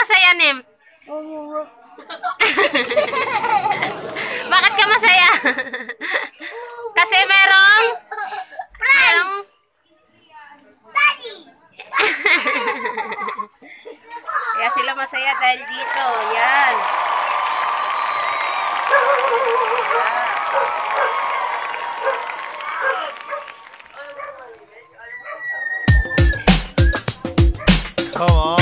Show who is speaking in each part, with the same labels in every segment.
Speaker 1: masaya, Nem? Bakit ka masaya? Kasi merong
Speaker 2: Daddy!
Speaker 1: Kaya sila masaya dahil dito. Yan.
Speaker 3: Come on.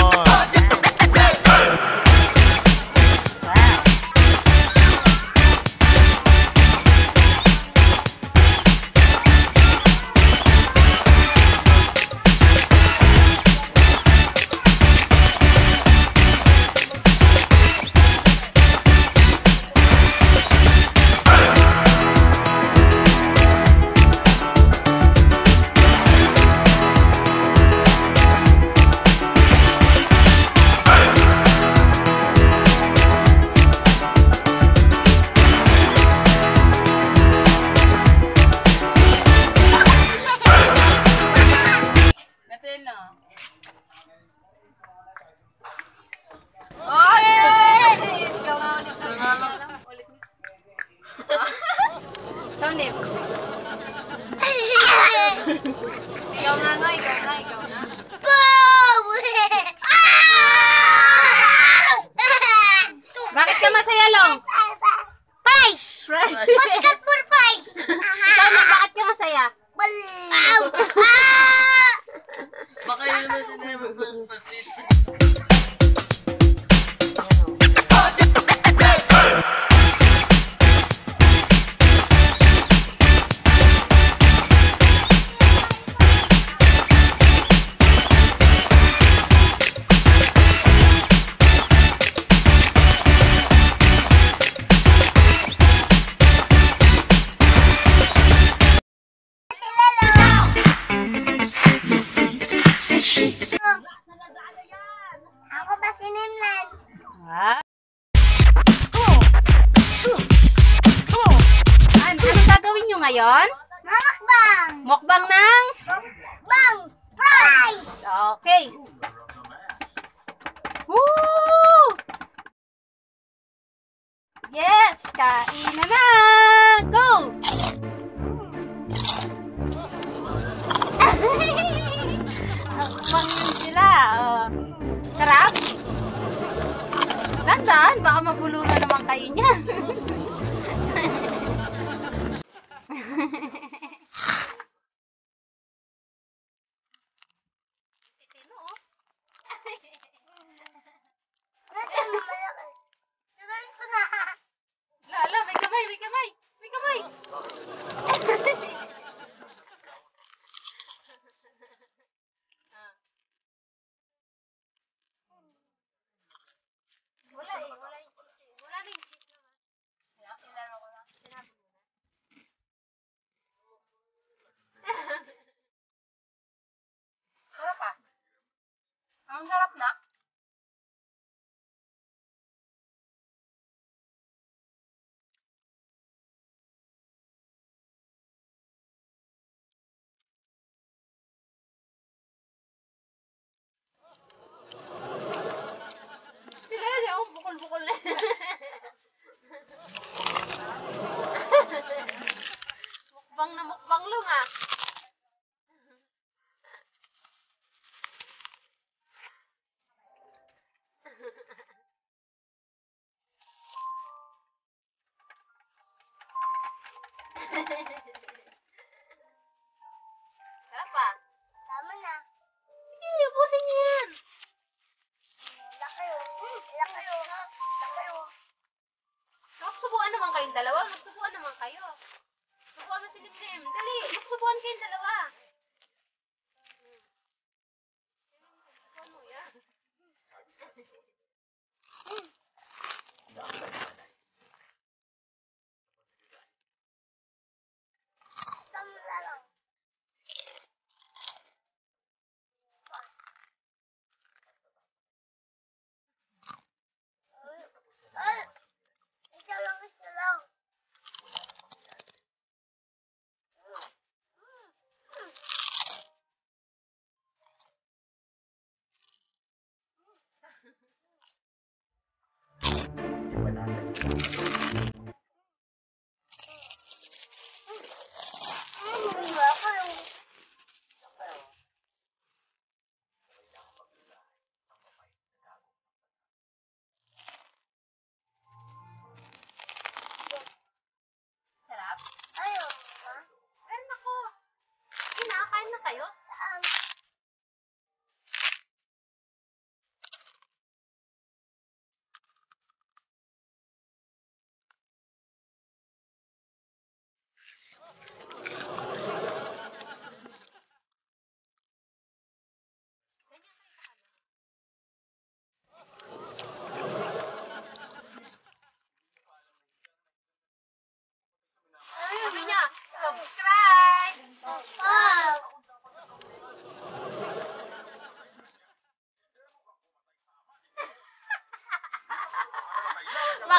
Speaker 1: Nem.
Speaker 2: Ikaw nga.
Speaker 1: Bakit ka masaya, Long?
Speaker 2: Price! Podcast for price!
Speaker 1: Ikaw, Nem, bakit ka masaya?
Speaker 4: Baka yun naman sinema mag-pizza.
Speaker 2: Ako ba si Nimlan?
Speaker 1: Ah. Anong gagawin nyo ngayon?
Speaker 2: Mamakbang!
Speaker 1: Mukbang ng?
Speaker 2: Mukbang! Price!
Speaker 1: Okay. Woo! Yes! Kain na! Go! Mukbang yun sila. Sarap? Tandaan, baka mabulunan naman kayo niyan. Lala, may kamay, may kamay, may kamay. Wala eh, wala yung cheese eh. Wala na yung cheese naman. Ilaro ko lang. Sinabi mo na. Sarap ah. Ang sarap na. Sila yun ako bukol-bukol na. Mukbang na mukbang lang ah. Sarap ah.
Speaker 2: Tama na.
Speaker 1: Sige, ubusin niyo yan.
Speaker 2: Lakayo.
Speaker 1: Magsubuan naman kayong dalawa. Magsubuan naman kayo. Subuan mo si Nimnim. Dali, magsubuan kayong dalawa. Subuan mo yan.
Speaker 2: Tama na lang. Ikaw lang gusto lang.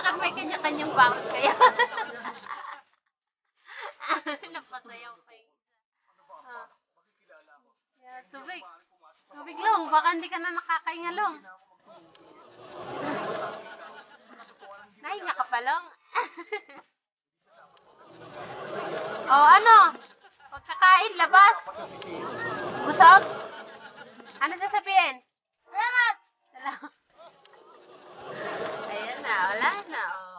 Speaker 1: bakit may kanya-kanyang bakit kaya? Napasayaw pa yung isa. Yeah, tubig. Tubig, Long. Baka hindi ka na nakakainga, Long. Nahinga ka pa, Long. Oh, ano? Pagkakain, labas. Busog? Ano sasabihin?
Speaker 2: Salamat!
Speaker 1: Ayan na, wala na. Oh.